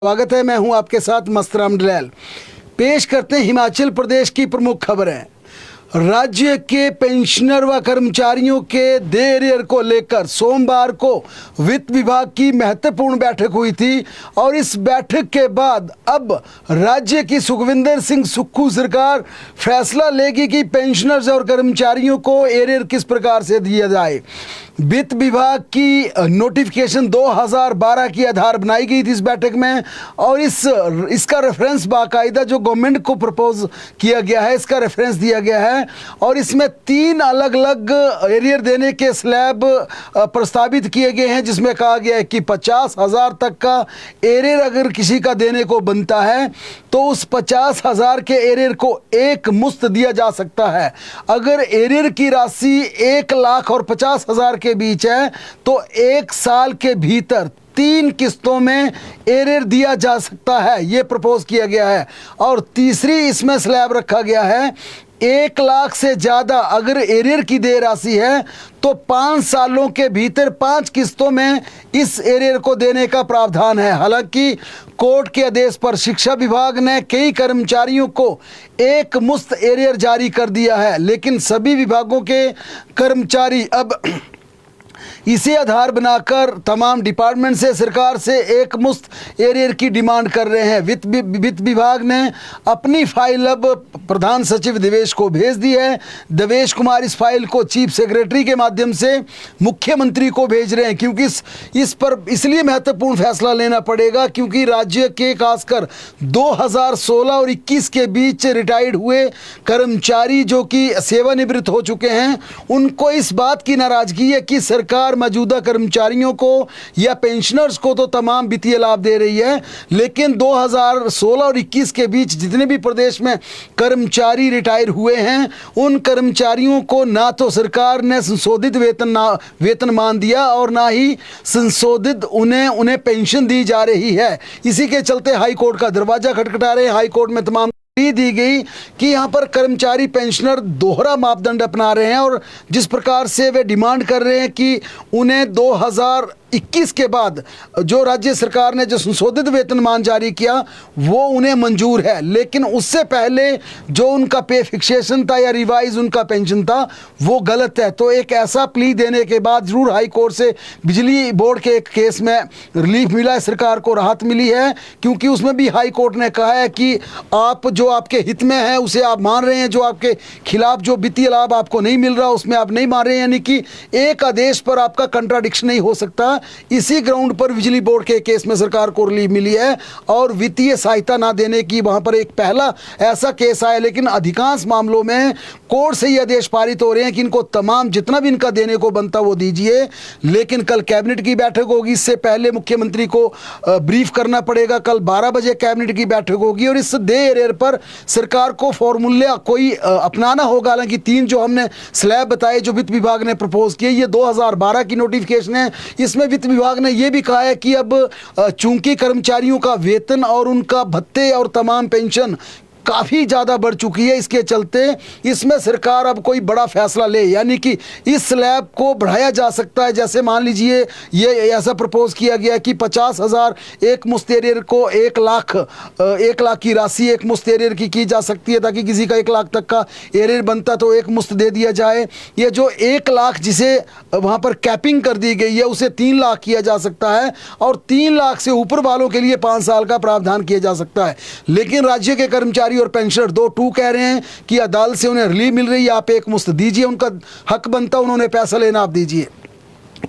स्वागत है। मैं हूं आपके साथ मस्तराम डलैल। पेश करते हैं हिमाचल प्रदेश की प्रमुख खबरें। राज्य के पेंशनर व कर्मचारियों के देय अरियर को लेकर सोमवार को वित्त विभाग की महत्वपूर्ण बैठक हुई थी और इस बैठक के बाद अब राज्य की सुखविंदर सिंह सुक्खू सरकार फैसला लेगी कि पेंशनर्स और कर्मचारियों को अरियर किस प्रकार से दिया जाए। वित्त विभाग की नोटिफिकेशन 2012 की आधार बनाई गई थी इस बैठक में और इसका रेफरेंस बाकायदा जो गवर्नमेंट को प्रपोज किया गया है इसका रेफरेंस दिया गया है और इसमें 3 अलग अलग एरियर देने के स्लैब प्रस्तावित किए गए हैं, जिसमें कहा गया है कि 50,000 तक का एरियर अगर किसी का देने को बनता है तो उस 50,000 के एरियर को एक मुश्त दिया जा सकता है। अगर एरियर की राशि 1,50,000 के बीच है तो 1 साल के भीतर 3 किस्तों में एरियर दिया जा सकता है, ये प्रपोज किया गया है। और तीसरी इसमें स्लैब रखा गया है 1 लाख से ज़्यादा अगर एरियर की देय राशि है तो 5 सालों के भीतर 5 किस्तों में इस एरियर को देने का प्रावधान है। हालांकि कोर्ट के आदेश पर शिक्षा विभाग ने कई कर्मचारियों को एक मुश्त एरियर जारी कर दिया है, लेकिन सभी विभागों के कर्मचारी अब इसे आधार बनाकर तमाम डिपार्टमेंट से सरकार से एक मुश्त एरियर की डिमांड कर रहे हैं। वित्त विभाग ने अपनी फाइल अब प्रधान सचिव देवेश को भेज दी है। देवेश कुमार इस फाइल को चीफ सेक्रेटरी के माध्यम से मुख्यमंत्री को भेज रहे हैं, क्योंकि इस पर इसलिए महत्वपूर्ण फैसला लेना पड़ेगा क्योंकि राज्य के खासकर 2016 और 21 के बीच रिटायर्ड हुए कर्मचारी जो कि सेवानिवृत्त हो चुके हैं, उनको इस बात की नाराजगी है कि सरकार मौजूदा कर्मचारियों को या पेंशनर्स को तो तमाम वित्तीय लाभ दे रही है, लेकिन 2016 और 21 के बीच जितने भी प्रदेश में कर्मचारी रिटायर हुए हैं उन कर्मचारियों को ना तो सरकार ने संशोधित वेतनमान दिया और ना ही संशोधित उन्हें पेंशन दी जा रही है। इसी के चलते हाई कोर्ट का दरवाजा खटखटा रहे। हाई कोर्ट में तमाम दी गई कि यहाँ पर कर्मचारी पेंशनर दोहरा मापदंड अपना रहे हैं और जिस प्रकार से वे डिमांड कर रहे हैं कि उन्हें 2021 के बाद जो राज्य सरकार ने जो संशोधित वेतनमान जारी किया वो उन्हें मंजूर है, लेकिन उससे पहले जो उनका पे फिक्सेशन था या रिवाइज उनका पेंशन था वो गलत है। तो एक ऐसा प्ली देने के बाद जरूर हाई कोर्ट से बिजली बोर्ड के एक केस में रिलीफ मिला है, सरकार को राहत मिली है, क्योंकि उसमें भी हाई कोर्ट ने कहा है कि आप जो आपके हित में है उसे आप मान रहे हैं, जो आपके खिलाफ जो वित्तीय लाभ आपको नहीं मिल रहा उसमें आप नहीं मान रहे हैं, यानी कि एक आदेश पर आपका कंट्राडिक्शन नहीं हो सकता। इसी ग्राउंड पर बिजली बोर्ड के केस में सरकार को रिलीफ मिली है और वित्तीय सहायता ना देने की वहां पर एक पहला ऐसा केस आया, लेकिन अधिकांश मामलों में कोर्ट से ये आदेश पारित हो रहे हैं कि इनको तमाम जितना भी इनका देने को बनता वो दीजिए। लेकिन कल कैबिनेट की बैठक होगी, इससे पहले मुख्यमंत्री को ब्रीफ करना पड़ेगा। कल 12 बजे कैबिनेट की बैठक होगी और इस देय अरियर पर सरकार को फॉर्मूला कोई अपनाना होगा। हालांकि 3 जो हमने स्लैब बताए जो वित्त विभाग ने प्रपोज किए ये 2012 की नोटिफिकेशन है। इसमें वित्त विभाग ने यह भी कहा है कि अब चूंकि कर्मचारियों का वेतन और उनका भत्ते और तमाम पेंशन काफ़ी ज़्यादा बढ़ चुकी है, इसके चलते इसमें सरकार अब कोई बड़ा फैसला ले, यानी कि इस स्लैब को बढ़ाया जा सकता है। जैसे मान लीजिए ये ऐसा प्रपोज किया गया कि 50,000 एक मुश्त एरियर को 1 लाख की राशि एक मुश्त एरियर की जा सकती है, ताकि किसी का 1 लाख तक का एरियर बनता तो एक मुश्त दे दिया जाए। ये जो 1 लाख जिसे वहाँ पर कैपिंग कर दी गई है उसे 3 लाख किया जा सकता है और 3 लाख से ऊपर वालों के लिए 5 साल का प्रावधान किया जा सकता है। लेकिन राज्य के कर्मचारी और पेंशनर 2 कह रहे हैं कि अदालत से उन्हें रिलीफ मिल रही है, आप एक मुश्त दीजिए, उनका हक बनता उन्होंने पैसा लेना आप दीजिए।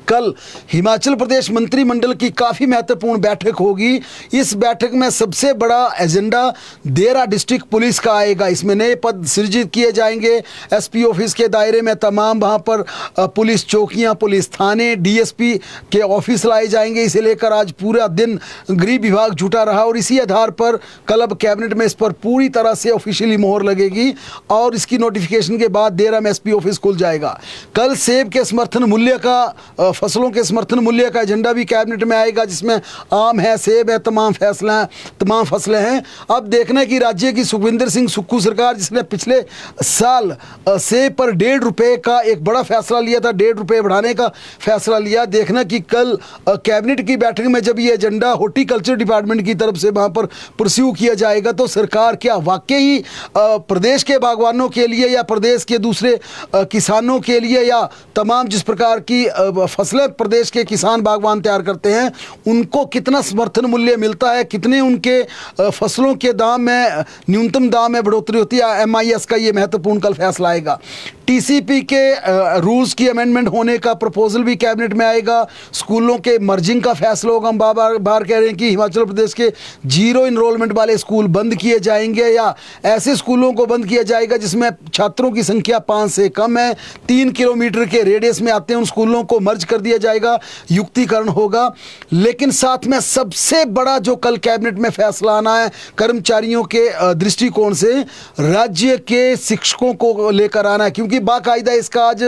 कल हिमाचल प्रदेश मंत्रिमंडल की काफ़ी महत्वपूर्ण बैठक होगी। इस बैठक में सबसे बड़ा एजेंडा देरा डिस्ट्रिक्ट पुलिस का आएगा। इसमें नए पद सृजित किए जाएंगे। एसपी ऑफिस के दायरे में तमाम वहाँ पर पुलिस चौकियाँ, पुलिस थाने, डीएसपी के ऑफिस लाए जाएंगे। इसे लेकर आज पूरा दिन गृह विभाग जुटा रहा और इसी आधार पर कल अब कैबिनेट में इस पर पूरी तरह से ऑफिशियली मोहर लगेगी और इसकी नोटिफिकेशन के बाद देरा में एसपी ऑफिस खुल जाएगा। कल सेब के समर्थन मूल्य का फसलों के समर्थन मूल्य का एजेंडा भी कैबिनेट में आएगा, जिसमें आम है, सेब है, तमाम फसलें हैं। अब देखना है कि राज्य की सुखविंदर सिंह सुक्खू सरकार, जिसने पिछले साल सेब पर 1.5 रुपये का एक बड़ा फैसला लिया था, 1.5 रुपये बढ़ाने का फैसला लिया। देखना कि कल कैबिनेट की बैठक में जब ये एजेंडा हॉर्टिकल्चर डिपार्टमेंट की तरफ से वहाँ पर परस्यू किया जाएगा तो सरकार क्या वाकई प्रदेश के बागवानों के लिए या प्रदेश के दूसरे किसानों के लिए या तमाम जिस प्रकार की फसलें प्रदेश के किसान बागवान तैयार करते हैं उनको कितना समर्थन मूल्य मिलता है, कितने उनके फसलों के दाम में न्यूनतम दाम में बढ़ोतरी होती है, MIS का ये महत्वपूर्ण कल फैसला आएगा। TCP के रूल्स की अमेंडमेंट होने का प्रपोजल भी कैबिनेट में आएगा। स्कूलों के मर्जिंग का फैसला होगा। हम बार कह रहे हैं कि हिमाचल प्रदेश के 0 इनरोलमेंट वाले स्कूल बंद किए जाएंगे या ऐसे स्कूलों को बंद किया जाएगा जिसमें छात्रों की संख्या 5 से कम है, 3 किलोमीटर के रेडियस में आते हैं, उन स्कूलों को मर्ज कर दिया जाएगा, युक्तिकरण होगा। लेकिन साथ में सबसे बड़ा जो कल कैबिनेट में फैसला आना है कर्मचारियों के दृष्टिकोण से, राज्य के शिक्षकों को लेकर आना है, क्योंकि बाकायदा इसका आज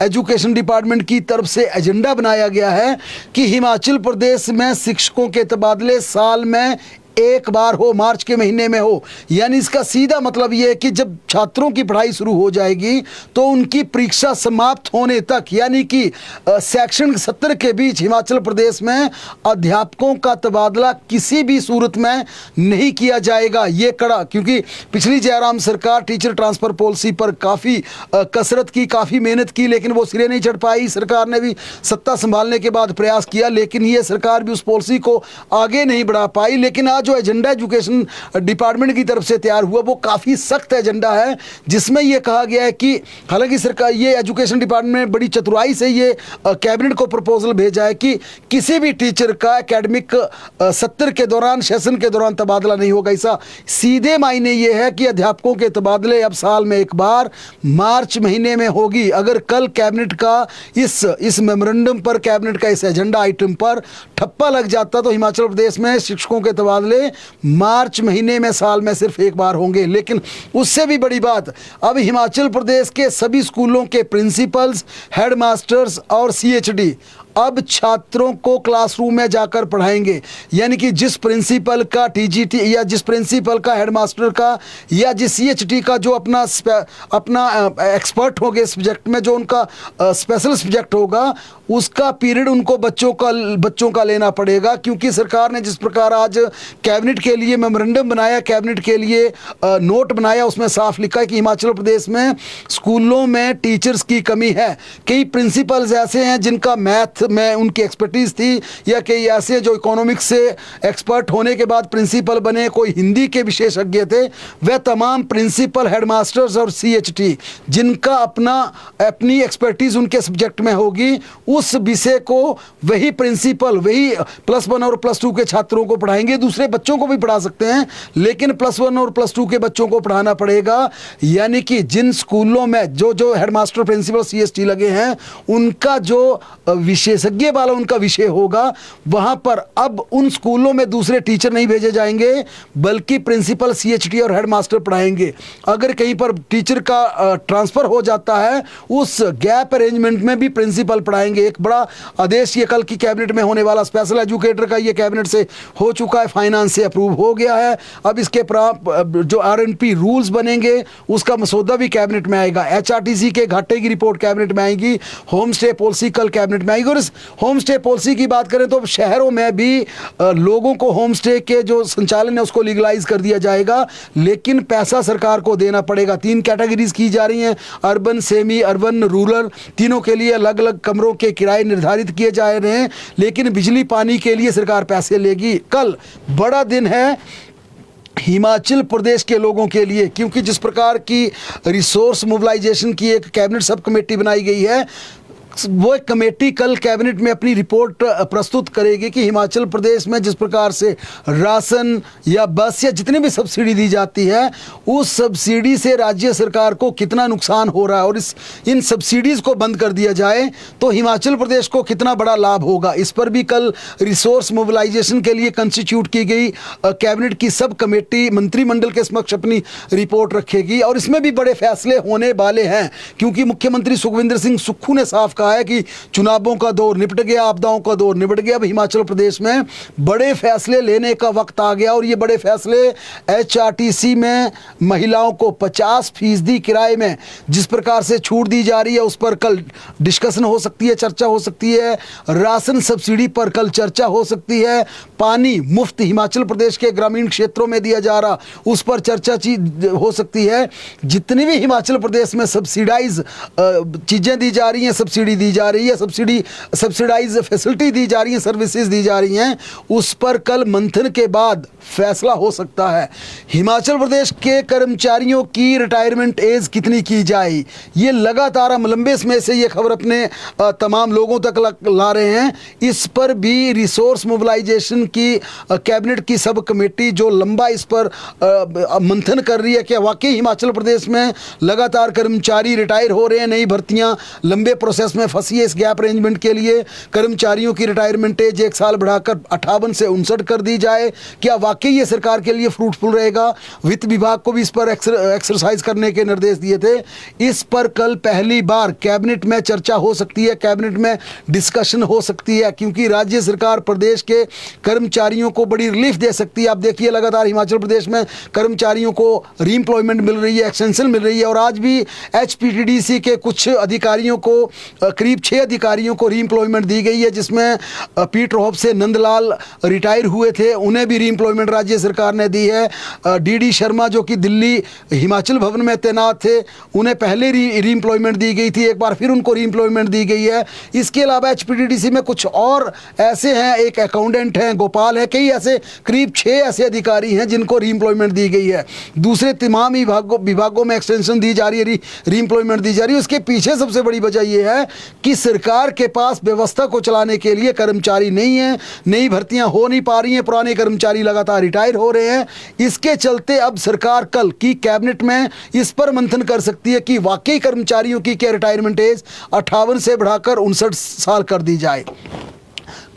एजुकेशन डिपार्टमेंट की तरफ से एजेंडा बनाया गया है कि हिमाचल प्रदेश में शिक्षकों के तबादले साल में एक बार हो, मार्च के महीने में हो। यानी इसका सीधा मतलब यह है कि जब छात्रों की पढ़ाई शुरू हो जाएगी तो उनकी परीक्षा समाप्त होने तक, यानी कि सेक्शन 70 के बीच हिमाचल प्रदेश में अध्यापकों का तबादला किसी भी सूरत में नहीं किया जाएगा। ये कड़ा, क्योंकि पिछली जयराम सरकार टीचर ट्रांसफ़र पॉलिसी पर काफ़ी कसरत की, काफ़ी मेहनत की, लेकिन वो सिरे नहीं चढ़ पाई। सरकार ने भी सत्ता संभालने के बाद प्रयास किया, लेकिन ये सरकार भी उस पॉलिसी को आगे नहीं बढ़ा पाई। लेकिन आज जो एजेंडा एजुकेशन डिपार्टमेंट की तरफ से तैयार हुआ वो काफ़ी सख्त एजेंडा है, जिसमें यह कहा गया है कि हालांकि सरकार ये एजुकेशन डिपार्टमेंट ने बड़ी चतुराई से ये कैबिनेट को प्रपोजल भेजा है कि किसी भी टीचर का एकेडमिक सत्र के दौरान, सेशन के दौरान तबादला नहीं होगा। ऐसा सीधे मायने ये है कि अध्यापकों के तबादले अब साल में एक बार मार्च महीने में होगी। अगर कल कैबिनेट का इस मेमोरेंडम पर, कैबिनेट का इस एजेंडा आइटम पर ठप्पा लग जाता तो हिमाचल प्रदेश में शिक्षकों के तबादले मार्च महीने में साल में सिर्फ एक बार होंगे। लेकिन उससे भी बड़ी बात, अब हिमाचल प्रदेश के सभी स्कूलों के प्रिंसिपल्स, हेडमास्टर्स और CHD अब छात्रों को क्लासरूम में जाकर पढ़ाएंगे। यानी कि जिस प्रिंसिपल का TGT या जिस प्रिंसिपल का, हेडमास्टर का या जिस CHD का जो अपना एक्सपर्ट होगा सब्जेक्ट में, जो उनका स्पेशल सब्जेक्ट होगा, उसका पीरियड उनको बच्चों का लेना पड़ेगा। क्योंकि सरकार ने जिस प्रकार आज कैबिनेट के लिए मेमोरेंडम बनाया, कैबिनेट के लिए नोट बनाया, उसमें साफ लिखा है कि हिमाचल प्रदेश में स्कूलों में टीचर्स की कमी है। कई प्रिंसिपल्स ऐसे हैं जिनका मैथ में उनकी एक्सपर्टीज़ थी, या कई ऐसे जो इकोनॉमिक्स से एक्सपर्ट होने के बाद प्रिंसिपल बने, कोई हिंदी के विशेषज्ञ थे। वह तमाम प्रिंसिपल, हेडमास्टर्स और CHD जिनका अपनी एक्सपर्टीज़ उनके सब्जेक्ट में होगी, उस विषय को वही प्रिंसिपल, वही +1 और +2 के छात्रों को पढ़ाएंगे। दूसरे बच्चों को भी पढ़ा सकते हैं, लेकिन +1 और +2 के बच्चों को पढ़ाना पड़ेगा। यानी कि जिन स्कूलों में जो हेडमास्टर, प्रिंसिपल, CHD लगे हैं, उनका जो विशेषज्ञ वाला उनका विषय होगा, वहां पर अब उन स्कूलों में दूसरे टीचर नहीं भेजे जाएंगे, बल्कि प्रिंसिपल, CHD और हेडमास्टर पढ़ाएंगे। अगर कहीं पर टीचर का ट्रांसफ़र हो जाता है, उस गैप अरेंजमेंट में भी प्रिंसिपल पढ़ाएंगे। एक बड़ा आदेश ये कल की कैबिनेट में होने वाला, स्पेशल एजुकेटर का ये कैबिनेट से हो चुका है, फाइनेंस से अप्रूव हो गया है। अब इसके जो RNP रूल्स बनेंगे उसका मसौदा भी कैबिनेट में आएगा। HRTC के घाटे की रिपोर्ट कैबिनेट में आएगी। होम स्टे पॉलिसी कल कैबिनेट में आएगी। और इस होम स्टे पॉलिसी की बात करें तो शहरों में भी लोगों को होम स्टे के जो संचालन है उसको लीगलाइज कर दिया जाएगा, लेकिन पैसा सरकार को देना पड़ेगा। 3 कैटेगरीज की जा रही हैं, अर्बन, सेमी अर्बन, रूरल, तीनों के लिए अलग अलग कमरों के किराए निर्धारित किए जा रहे हैं, लेकिन बिजली पानी के लिए सरकार पैसे लेगी। कल बड़ा दिन है हिमाचल प्रदेश के लोगों के लिए, क्योंकि जिस प्रकार की रिसोर्स मोबिलाइजेशन की एक कैबिनेट सब कमेटी बनाई गई है, वो एक कमेटी कल कैबिनेट में अपनी रिपोर्ट प्रस्तुत करेगी कि हिमाचल प्रदेश में जिस प्रकार से राशन या बस या जितनी भी सब्सिडी दी जाती है, उस सब्सिडी से राज्य सरकार को कितना नुकसान हो रहा है, और इन सब्सिडीज़ को बंद कर दिया जाए तो हिमाचल प्रदेश को कितना बड़ा लाभ होगा। इस पर भी कल रिसोर्स मोबिलाइजेशन के लिए कंस्टिट्यूट की गई कैबिनेट की सब कमेटी मंत्रिमंडल के समक्ष अपनी रिपोर्ट रखेगी, और इसमें भी बड़े फैसले होने वाले हैं, क्योंकि मुख्यमंत्री सुखविंदर सिंह सुक्खू ने साफ कहा कहा है कि चुनावों का दौर निपट गया, आपदाओं का दौर निपट गया। अब हिमाचल प्रदेश में बड़े फैसले लेने का वक्त आ गया और ये बड़े फैसले HRTC में महिलाओं को 50% किराए में जिस प्रकार से छूट दी जा रही है उस पर कल डिस्कशन हो सकती है, चर्चा हो सकती है। राशन सब्सिडी पर कल चर्चा हो सकती है। पानी मुफ्त हिमाचल प्रदेश के ग्रामीण क्षेत्रों में दिया जा रहा उस पर चर्चा हो सकती है। जितनी भी हिमाचल प्रदेश में सब्सिडाइज चीज़ें दी जा रही हैं, सब्सिडी दी जा रही है, सब्सिडाइज फैसिलिटी दी जा रही है, सर्विसेज दी जा रही हैं, उस पर कल मंथन के बाद फैसला हो सकता है। हिमाचल प्रदेश के कर्मचारियों की रिटायरमेंट एज कितनी की जाए, ये लगातार हम लंबे समय से ये खबर अपने तमाम लोगों तक ला रहे हैं। इस पर भी रिसोर्स मोबिलाइजेशन की कैबिनेट की सब कमेटी जो लंबा इस पर मंथन कर रही है कि वाकई हिमाचल प्रदेश में लगातार कर्मचारी रिटायर हो रहे हैं, नई भर्तियां लंबे प्रोसेस में फंसी है। इस गैप अरेंजमेंट के लिए कर्मचारियों की रिटायरमेंट एज 1 साल बढ़ाकर 58 से 59 कर दी जाए। क्या वाकई ये सरकार के लिए फ्रूटफुल रहेगा? वित्त विभाग को भी इस पर एक्सरसाइज करने के निर्देश दिए थे। इस पर कल पहली बार कैबिनेट में चर्चा हो सकती है, कैबिनेट में डिस्कशन हो सकती है, क्योंकि राज्य सरकार प्रदेश के कर्मचारियों को बड़ी रिलीफ दे सकती है। आप देखिए लगातार हिमाचल प्रदेश में कर्मचारियों को रीएम्प्लॉयमेंट मिल रही है, एक्सटेंशन मिल रही है और आज भी HPTDC के कुछ अधिकारियों को करीब 6 अधिकारियों को रीएम्प्लॉयमेंट दी गई है, जिसमें पीटर होप से नंदलाल रिटायर हुए थे, उन्हें भी रीएम्प्लॉयमेंट राज्य सरकार ने दी है। DD शर्मा जो कि दिल्ली हिमाचल भवन में तैनात थे, उन्हें पहले रीएम्प्लॉयमेंट दी गई थी, एक बार फिर उनको रीएम्प्लॉयमेंट दी गई है। इसके अलावा HPTDC में कुछ और ऐसे हैं, एक अकाउंटेंट हैं गोपाल है, कई ऐसे करीब 6 ऐसे अधिकारी हैं जिनको रीएम्प्लॉयमेंट दी गई है। दूसरे तमाम विभागों में एक्सटेंशन दी जा रही है, रीएम्प्लॉयमेंट दी जा रही है। उसके पीछे सबसे बड़ी वजह यह है कि सरकार के पास व्यवस्था को चलाने के लिए कर्मचारी नहीं है, नई भर्तियां हो नहीं पा रही हैं, पुराने कर्मचारी लगातार रिटायर हो रहे हैं। इसके चलते अब सरकार कल की कैबिनेट में इस पर मंथन कर सकती है कि वाकई कर्मचारियों की क्या रिटायरमेंट एज 58 से बढ़ाकर 59 साल कर दी जाए।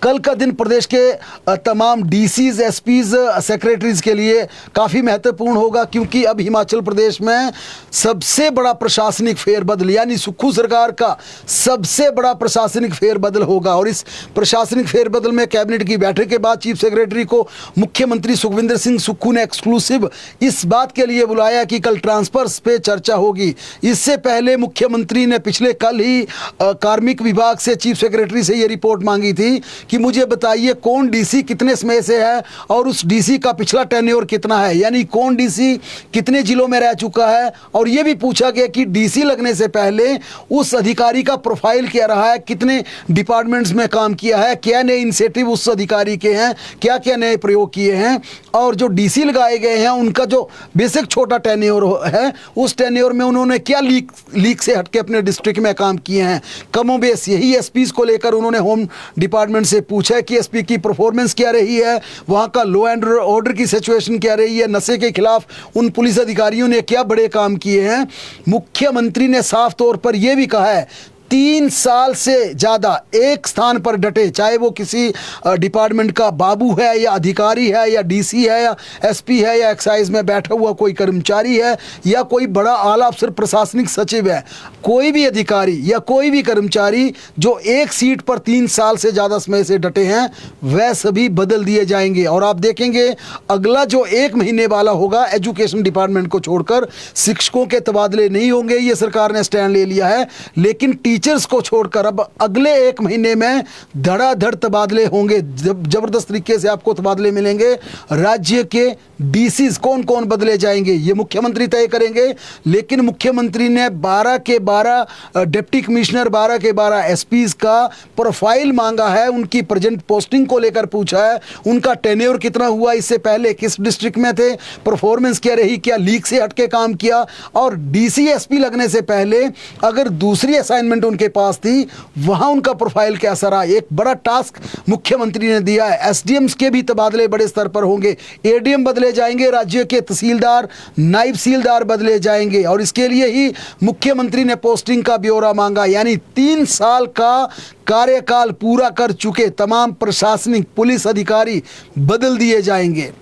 कल का दिन प्रदेश के तमाम DCs, SPs, सेक्रेटरीज के लिए काफ़ी महत्वपूर्ण होगा, क्योंकि अब हिमाचल प्रदेश में सबसे बड़ा प्रशासनिक फेरबदल यानी सुक्खू सरकार का सबसे बड़ा प्रशासनिक फेरबदल होगा। और इस प्रशासनिक फेरबदल में कैबिनेट की बैठक के बाद चीफ सेक्रेटरी को मुख्यमंत्री सुखविंदर सिंह सुक्खू ने एक्सक्लूसिव इस बात के लिए बुलाया कि कल ट्रांसफर्स पे चर्चा होगी। इससे पहले मुख्यमंत्री ने पिछले कल ही कार्मिक विभाग से चीफ सेक्रेटरी से ये रिपोर्ट मांगी थी कि मुझे बताइए कौन DC कितने समय से है और उस DC का पिछला टेन्योर कितना है, यानी कौन DC कितने जिलों में रह चुका है। और ये भी पूछा गया कि DC लगने से पहले उस अधिकारी का प्रोफाइल क्या रहा है, कितने डिपार्टमेंट्स में काम किया है, क्या नए इनिशिएटिव उस अधिकारी के हैं, क्या क्या नए प्रयोग किए हैं। और जो DC लगाए गए हैं उनका जो बेसिक छोटा टेन्योर है, उस टेन्योर में उन्होंने क्या लीक से हटके अपने डिस्ट्रिक्ट में काम किए हैं। कमोबेश यही SPs को लेकर उन्होंने होम डिपार्टमेंट से पूछा है कि SP की परफॉर्मेंस क्या रही है, वहाँ का लॉ एंड ऑर्डर की सिचुएशन क्या रही है, नशे के खिलाफ उन पुलिस अधिकारियों ने क्या बड़े काम किए हैं। मुख्यमंत्री ने साफ तौर पर यह भी कहा है 3 साल से ज़्यादा एक स्थान पर डटे, चाहे वो किसी डिपार्टमेंट का बाबू है या अधिकारी है या DC है या SP है या एक्साइज में बैठा हुआ कोई कर्मचारी है या कोई बड़ा आला अफसर प्रशासनिक सचिव है, कोई भी अधिकारी या कोई भी कर्मचारी जो एक सीट पर 3 साल से ज़्यादा समय से डटे हैं वह सभी बदल दिए जाएंगे। और आप देखेंगे अगला जो 1 महीने वाला होगा एजुकेशन डिपार्टमेंट को छोड़कर, शिक्षकों के तबादले नहीं होंगे, ये सरकार ने स्टैंड ले लिया है। लेकिन टीचर्स को छोड़कर अब अगले 1 महीने में धड़ाधड़ तबादले होंगे, जबरदस्त तरीके से आपको तबादले मिलेंगे। राज्य के DCs कौन कौन बदले जाएंगे ये मुख्यमंत्री तय करेंगे, लेकिन मुख्यमंत्री ने 12 के 12 डिप्टी कमिश्नर, 12 के 12 SPs का प्रोफाइल मांगा है, उनकी प्रेजेंट पोस्टिंग को लेकर पूछा है, उनका टेन्योर कितना हुआ, इससे पहले किस डिस्ट्रिक्ट में थे, परफॉर्मेंस क्या रही, क्या लीक से हटके काम किया। और DC SP लगने से पहले अगर दूसरी असाइनमेंट उनके पास थी वहां उनका प्रोफाइल कैसा रहा। एक बड़ा टास्क मुख्यमंत्री ने दिया है। SDMs के भी तबादले बड़े स्तर पर होंगे, ADM बदले जाएंगे, राज्य के तहसीलदार, नायब तहसीलदार बदले जाएंगे। और इसके लिए ही मुख्यमंत्री ने पोस्टिंग का ब्यौरा मांगा, यानी 3 साल का कार्यकाल पूरा कर चुके तमाम प्रशासनिक पुलिस अधिकारी बदल दिए जाएंगे।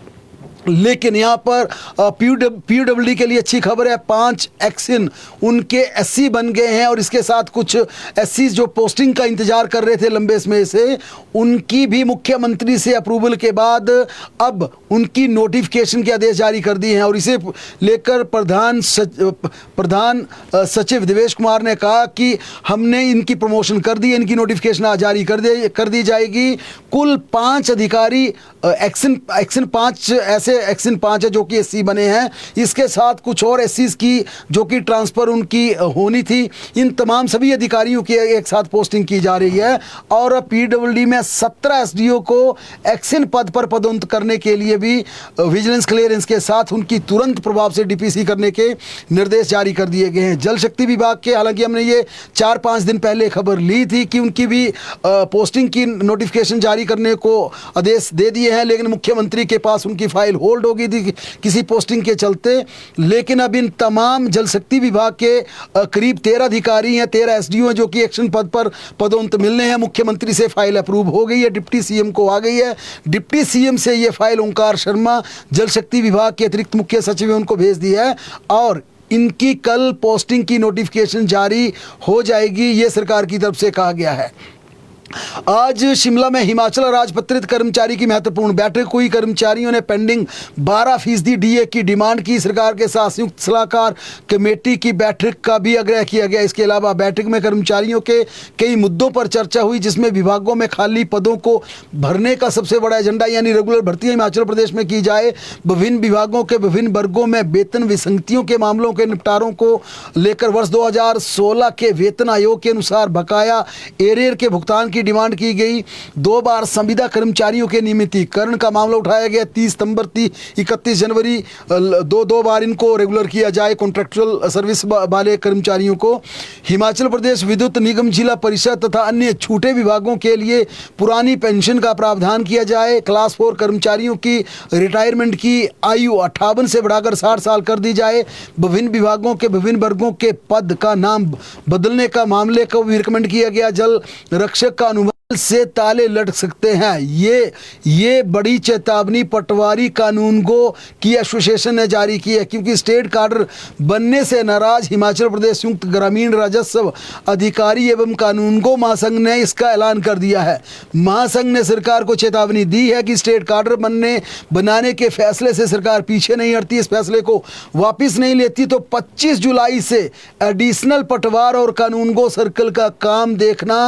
लेकिन यहाँ पर पीडब्ल्यूडी के लिए अच्छी खबर है, 5 एक्सिन उनके एससी बन गए हैं और इसके साथ कुछ एससी जो पोस्टिंग का इंतजार कर रहे थे लंबे समय से, उनकी भी मुख्यमंत्री से अप्रूवल के बाद अब उनकी नोटिफिकेशन के आदेश जारी कर दिए हैं। और इसे लेकर प्रधान सचिव देवेश कुमार ने कहा कि हमने इनकी प्रमोशन कर दी, इनकी नोटिफिकेशन आज जारी कर दी जाएगी। कुल 5 अधिकारी एक्सिन 5 ऐसे एक्सिन 5 है जो कि एससी बने हैं, इसके साथ कुछ और एससीज की जो कि ट्रांसफ़र उनकी होनी थी। इन तमाम सभी अधिकारियों की एक साथ पोस्टिंग की जा रही है और पीडब्ल्यूडी में 17 एसडीओ को एक्सिन पद पर पदोन्नत करने के लिए भी विजिलेंस क्लियरेंस के साथ उनकी तुरंत प्रभाव से डीपीसी करने के निर्देश जारी कर दिए गए हैं। जल शक्ति विभाग के, हालांकि हमने ये 4-5 दिन पहले खबर ली थी कि उनकी भी पोस्टिंग की नोटिफिकेशन जारी करने को आदेश दे दिए हैं, लेकिन मुख्यमंत्री के पास उनकी फाइल होल्ड हो गई थी किसी पोस्टिंग के चलते। लेकिन अब इन तमाम जल शक्ति विभाग के करीब 13 अधिकारी हैं, 13 एसडीओ हैं जो कि एक्शन पद पर पदोन्नत मिलने हैं। मुख्यमंत्री से फाइल अप्रूव हो गई है, डिप्टी सीएम को आ गई है। डिप्टी सीएम से ये फाइल ओंकार शर्मा जल शक्ति विभाग के अतिरिक्त मुख्य सचिव उनको भेज दी है और इनकी कल पोस्टिंग की नोटिफिकेशन जारी हो जाएगी, ये सरकार की तरफ से कहा गया है। आज शिमला में हिमाचल राजपत्रित कर्मचारी की महत्वपूर्ण बैठक हुई। कर्मचारियों ने पेंडिंग 12% डीए की डिमांड की। सरकार के साथ संयुक्त सलाहकार कमेटी की बैठक का भी आग्रह किया गया। इसके अलावा बैठक में कर्मचारियों के कई मुद्दों पर चर्चा हुई, जिसमें विभागों में खाली पदों को भरने का सबसे बड़ा एजेंडा यानी रेगुलर भर्ती हिमाचल प्रदेश में की जाए। विभिन्न विभागों के विभिन्न वर्गों में वेतन विसंगतियों के मामलों के निपटारों को लेकर वर्ष 2016 के वेतन आयोग के अनुसार बकाया एरियर के भुगतान की डिमांड की गई। 2 बार संविदा कर्मचारियों के नियमितीकरण का मामला उठाया गया। 30 सितंबर 31 जनवरी दो बार इनको रेगुलर किया जाए, कॉन्ट्रैक्चुअल सर्विस वाले कर्मचारियों को। हिमाचल प्रदेश विद्युत निगम जिला परिषद तथा अन्य छूटे विभागों के लिए पुरानी पेंशन का प्रावधान किया जाए। क्लास 4 कर्मचारियों की रिटायरमेंट की आयु 58 से बढ़ाकर 60 साल कर दी जाए। विभिन्न विभागों के विभिन्न वर्गों के पद का नाम बदलने का मामले को भी रिकमेंड किया गया। जल रक्षक का अनुबंध से ताले लटक सकते हैं, ये बड़ी चेतावनी पटवारी कानूनगो की एसोसिएशन ने जारी की है, क्योंकि स्टेट काडर बनने से नाराज हिमाचल प्रदेश संयुक्त ग्रामीण राजस्व अधिकारी एवं कानूनगो महासंघ ने इसका ऐलान कर दिया है। महासंघ ने सरकार को चेतावनी दी है कि स्टेट काडर बनाने के फैसले से सरकार पीछे नहीं हटती, इस फैसले को वापस नहीं लेती तो 25 जुलाई से एडिशनल पटवार और कानूनगो सर्कल का काम देखना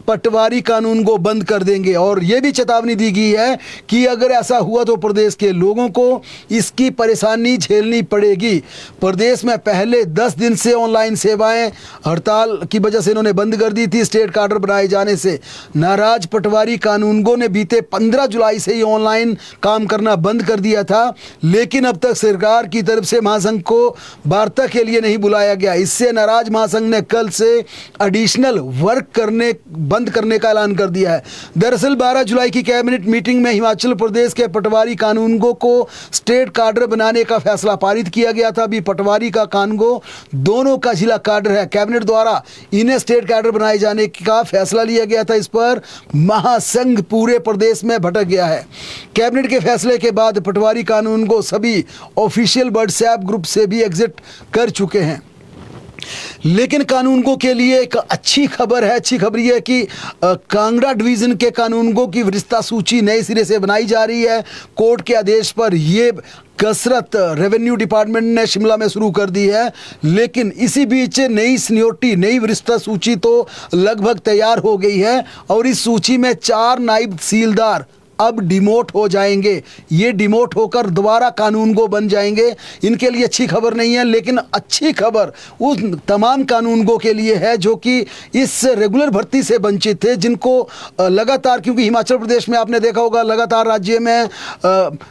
पटवारी कानून को बंद कर देंगे। और यह भी चेतावनी दी गई है कि अगर ऐसा हुआ तो प्रदेश के लोगों को इसकी परेशानी झेलनी पड़ेगी। प्रदेश में पहले 10 दिन से ऑनलाइन सेवाएं हड़ताल की वजह से इन्होंने बंद कर दी थी। स्टेट काडर बनाए जाने से नाराज पटवारी कानूनगो ने बीते 15 जुलाई से ही ऑनलाइन काम करना बंद कर दिया था, लेकिन अब तक सरकार की तरफ से महासंघ को वार्ता के लिए नहीं बुलाया गया। इससे नाराज महासंघ ने कल से एडिशनल वर्क बंद करने का ऐलान कर दिया है। दरअसल 12 जुलाई की कैबिनेट मीटिंग में हिमाचल प्रदेश के पटवारी कानूनगो को स्टेट काडर बनाने का फैसला पारित किया गया था। अभी पटवारी का कानूनगो दोनों का जिला काडर है। कैबिनेट द्वारा इन्हें स्टेट काडर बनाए जाने का फैसला लिया गया था। इस पर महासंघ पूरे प्रदेश में भटक गया है। कैबिनेट के फैसले के बाद पटवारी कानूनगो सभी ऑफिशियल व्हाट्सएप ग्रुप से भी एग्जिट कर चुके हैं। लेकिन कानूनगो के लिए एक अच्छी खबर है। अच्छी खबर यह है कि कांगड़ा डिवीज़न के कानूनगो की वरिष्ठता सूची नए सिरे से बनाई जा रही है। कोर्ट के आदेश पर यह कसरत रेवेन्यू डिपार्टमेंट ने शिमला में शुरू कर दी है। लेकिन इसी बीच नई सीनियोरिटी, नई वरिष्ठता सूची तो लगभग तैयार हो गई है और इस सूची में 4 नायब तहसीलदार अब डिमोट हो जाएंगे। ये डिमोट होकर दोबारा कानूनगो बन जाएंगे। इनके लिए अच्छी खबर नहीं है, लेकिन अच्छी खबर उस तमाम कानूनगो के लिए है जो कि इस रेगुलर भर्ती से वंचित थे, जिनको लगातार, क्योंकि हिमाचल प्रदेश में आपने देखा होगा लगातार राज्य में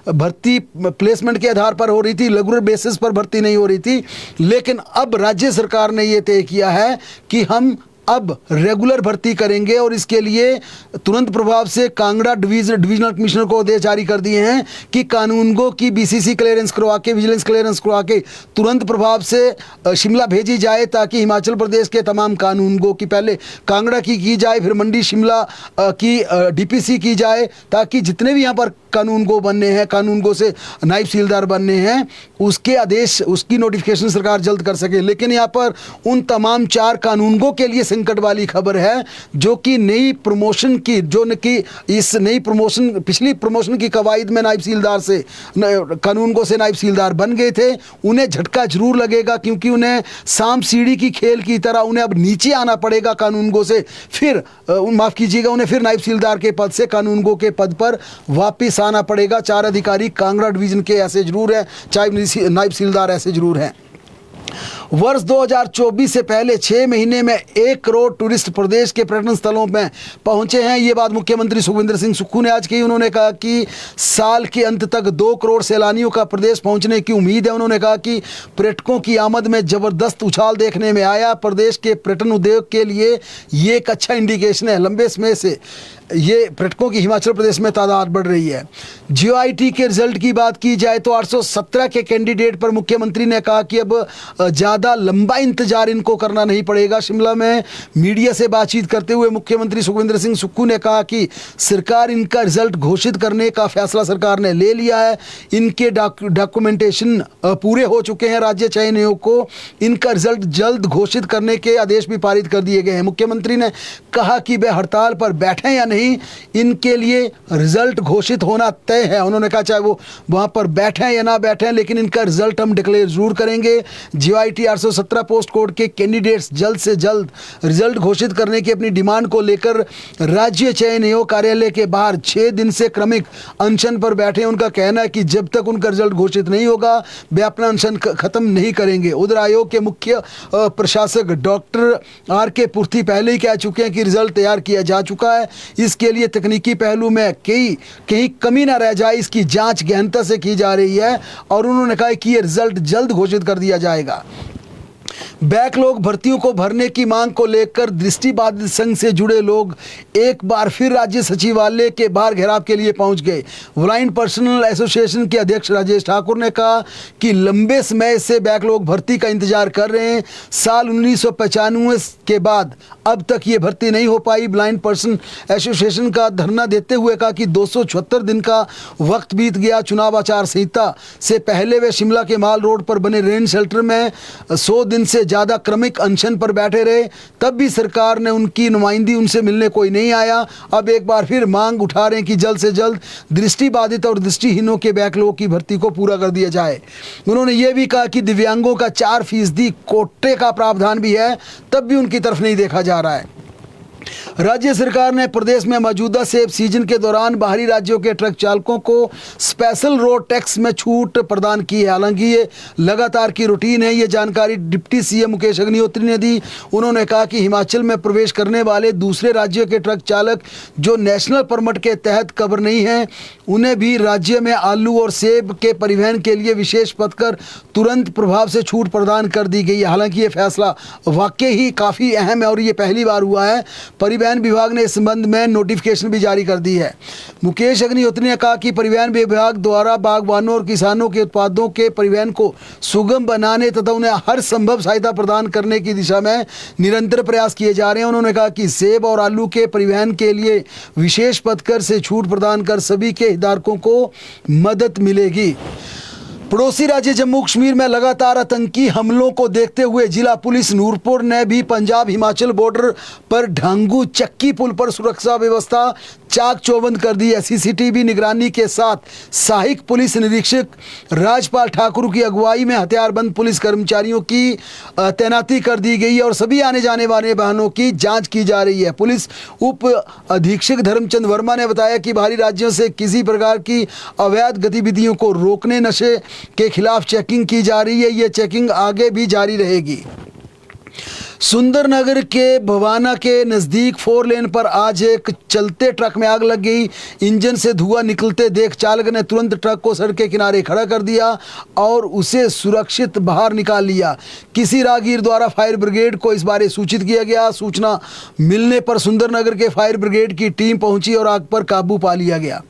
भर्ती प्लेसमेंट के आधार पर हो रही थी, रेगुलर बेसिस पर भर्ती नहीं हो रही थी। लेकिन अब राज्य सरकार ने ये तय किया है कि हम अब रेगुलर भर्ती करेंगे और इसके लिए तुरंत प्रभाव से कांगड़ा डिविजनल कमिश्नर को आदेश जारी कर दिए हैं कि कानूनगो की बीसीसी क्लियरेंस करवा के, विजिलेंस क्लियरेंस करवा के तुरंत प्रभाव से शिमला भेजी जाए, ताकि हिमाचल प्रदेश के तमाम कानूनगो की पहले कांगड़ा की जाए, फिर मंडी शिमला की डीपीसी की जाए, ताकि जितने भी यहाँ पर कानूनगो बनने हैं, कानूनगो से नायब तहसीलदार बनने हैं, उसके आदेश, उसकी नोटिफिकेशन सरकार जल्द कर सके। लेकिन यहाँ पर उन तमाम 4 कानूनगो के लिए संकट वाली खबर है जो कि नई प्रमोशन की, जो कि इस नई प्रमोशन, पिछली प्रमोशन की कवायद में नायब तहसीलदार से, कानूनगो से नायब तहसीलदार बन गए थे, उन्हें झटका जरूर लगेगा, क्योंकि उन्हें सांप सीढ़ी की खेल की तरह उन्हें अब नीचे आना पड़ेगा कानूनगो से, फिर माफ़ कीजिएगा, उन्हें फिर नायब तहसीलदार के पद से कानूनगो के पद पर वापस आना पड़ेगा। 4 अधिकारी कांगड़ा डिवीजन के ऐसे जरूर हैं, चाहे नायब तहसीलदार ऐसे जरूर हैं। वर्ष 2024 से पहले 6 महीने में 1 करोड़ टूरिस्ट प्रदेश के पर्यटन स्थलों में पहुंचे हैं। ये बात मुख्यमंत्री सुखविंदर सिंह सुक्खू ने आज कही। उन्होंने कहा कि साल के अंत तक 2 करोड़ सैलानियों का प्रदेश पहुंचने की उम्मीद है। उन्होंने कहा कि पर्यटकों की आमद में ज़बरदस्त उछाल देखने में आया। प्रदेश के पर्यटन उद्योग के लिए ये एक अच्छा इंडिकेशन है। लंबे समय से ये पर्यटकों की हिमाचल प्रदेश में तादाद बढ़ रही है। जीओआईटी के रिजल्ट की बात की जाए तो 817 के कैंडिडेट पर मुख्यमंत्री ने कहा कि अब ज़्यादा लंबा इंतजार इनको करना नहीं पड़ेगा। शिमला में मीडिया से बातचीत करते हुए मुख्यमंत्री सुखविंदर सिंह सुक्खू ने कहा कि सरकार इनका रिजल्ट घोषित करने का फैसला सरकार ने ले लिया है। इनके डॉक्यूमेंटेशन पूरे हो चुके हैं। राज्य चयन आयोग को इनका रिजल्ट जल्द घोषित करने के आदेश भी पारित कर दिए गए हैं। मुख्यमंत्री ने कहा कि वे हड़ताल पर बैठें या नहीं, इनके लिए रिजल्ट घोषित होना तय है। उन्होंने कहा चाहे वो वहां पर बैठें या ना बैठें, लेकिन इनका रिजल्ट हम डिक्लेयर जरूर करेंगे। जीओआईटी 817 पोस्ट कोड के कैंडिडेट्स जल्द से जल्द रिजल्ट घोषित करने की अपनी डिमांड को लेकर राज्य चयन आयोग कार्यालय के बाहर 6 दिन से क्रमिक अनशन पर बैठे। उनका कहना है कि जब तक उनका रिजल्ट घोषित नहीं होगा वे अपना अनशन खत्म नहीं करेंगे। उधर आयोग के मुख्य प्रशासक डॉक्टर आर.के. पूर्थी पहले ही कह चुके हैं कि रिजल्ट तैयार किया जा चुका है। इसके लिए तकनीकी पहलू में कहीं कमी ना रह जाए, इसकी जांच गहनता से की जा रही है और उन्होंने कहा कि ये रिजल्ट जल्द घोषित कर दिया जाएगा। बैकलॉग भर्तियों को भरने की मांग को लेकर दृष्टिबाधित संघ से जुड़े लोग एक बार फिर राज्य सचिवालय के बाहर घेराव के लिए पहुंच गए। ब्लाइंड पर्सनल एसोसिएशन के अध्यक्ष राजेश ठाकुर ने कहा कि लंबे समय से बैकलॉग भर्ती का इंतजार कर रहे हैं। साल 1995 के बाद अब तक ये भर्ती नहीं हो पाई। ब्लाइंड पर्सन एसोसिएशन का धरना देते हुए कहा कि 276 दिन का वक्त बीत गया। चुनाव आचार संहिता से पहले वे शिमला के माल रोड पर बने रेन शेल्टर में 100 दिन से ज़्यादा क्रमिक अनशन पर बैठे रहे, तब भी सरकार ने उनकी नुमाइंदी उनसे मिलने कोई नहीं आया। अब एक बार फिर मांग उठा रहे हैं कि जल्द से जल्द दृष्टिबाधित और दृष्टिहीनों के बैकलॉग की भर्ती को पूरा कर दिया जाए। उन्होंने ये भी कहा कि दिव्यांगों का 4% कोटे का प्रावधान भी है, तब भी उनकी तरफ नहीं देखा जा रहा है। राज्य सरकार ने प्रदेश में मौजूदा सेब सीजन के दौरान बाहरी राज्यों के ट्रक चालकों को स्पेशल रोड टैक्स में छूट प्रदान की है। हालांकि ये लगातार की रूटीन है। ये जानकारी डिप्टी सीएम मुकेश अग्निहोत्री ने दी। उन्होंने कहा कि हिमाचल में प्रवेश करने वाले दूसरे राज्यों के ट्रक चालक जो नेशनल परमिट के तहत कवर नहीं हैं, उन्हें भी राज्य में आलू और सेब के परिवहन के लिए विशेष पथ कर तुरंत प्रभाव से छूट प्रदान कर दी गई है। हालांकि ये फैसला वाकई ही काफ़ी अहम है और ये पहली बार हुआ है। परिवहन विभाग ने इस संबंध में नोटिफिकेशन भी जारी कर दी है। मुकेश अग्निहोत्री ने कहा कि परिवहन विभाग द्वारा बागवानों और किसानों के उत्पादों के परिवहन को सुगम बनाने तथा उन्हें हर संभव सहायता प्रदान करने की दिशा में निरंतर प्रयास किए जा रहे हैं। उन्होंने कहा कि सेब और आलू के परिवहन के लिए विशेष पथकर से छूट प्रदान कर सभी के हितधारकों को मदद मिलेगी। पड़ोसी राज्य जम्मू कश्मीर में लगातार आतंकी हमलों को देखते हुए जिला पुलिस नूरपुर ने भी पंजाब हिमाचल बॉर्डर पर ढांगू चक्की पुल पर सुरक्षा व्यवस्था चाक चौबंद कर दी है। सीसीटीवी निगरानी के साथ सहायक पुलिस निरीक्षक राजपाल ठाकुर की अगुवाई में हथियारबंद पुलिस कर्मचारियों की तैनाती कर दी गई है और सभी आने जाने वाले वाहनों की जांच की जा रही है। पुलिस उप अधीक्षक धर्मचंद वर्मा ने बताया कि बाहरी राज्यों से किसी प्रकार की अवैध गतिविधियों को रोकने, नशे के खिलाफ चेकिंग की जा रही है। ये चेकिंग आगे भी जारी रहेगी। सुंदरनगर के भवाना के नज़दीक 4 लेन पर आज एक चलते ट्रक में आग लग गई। इंजन से धुआं निकलते देख चालक ने तुरंत ट्रक को सड़क के किनारे खड़ा कर दिया और उसे सुरक्षित बाहर निकाल लिया। किसी राहगीर द्वारा फायर ब्रिगेड को इस बारे सूचित किया गया। सूचना मिलने पर सुंदरनगर के फायर ब्रिगेड की टीम पहुंची और आग पर काबू पा लिया गया।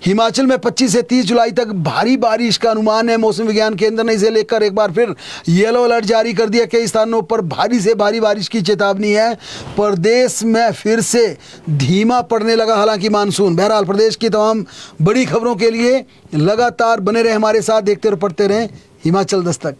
हिमाचल में 25 से 30 जुलाई तक भारी बारिश का अनुमान है। मौसम विज्ञान केंद्र ने इसे लेकर एक बार फिर येलो अलर्ट जारी कर दिया। कई स्थानों पर भारी से भारी बारिश की चेतावनी है। प्रदेश में फिर से धीमा पड़ने लगा हालांकि मानसून। बहरहाल प्रदेश की तमाम बड़ी खबरों के लिए लगातार बने रहे हमारे साथ, देखते और पढ़ते रहें हिमाचल दस्तक।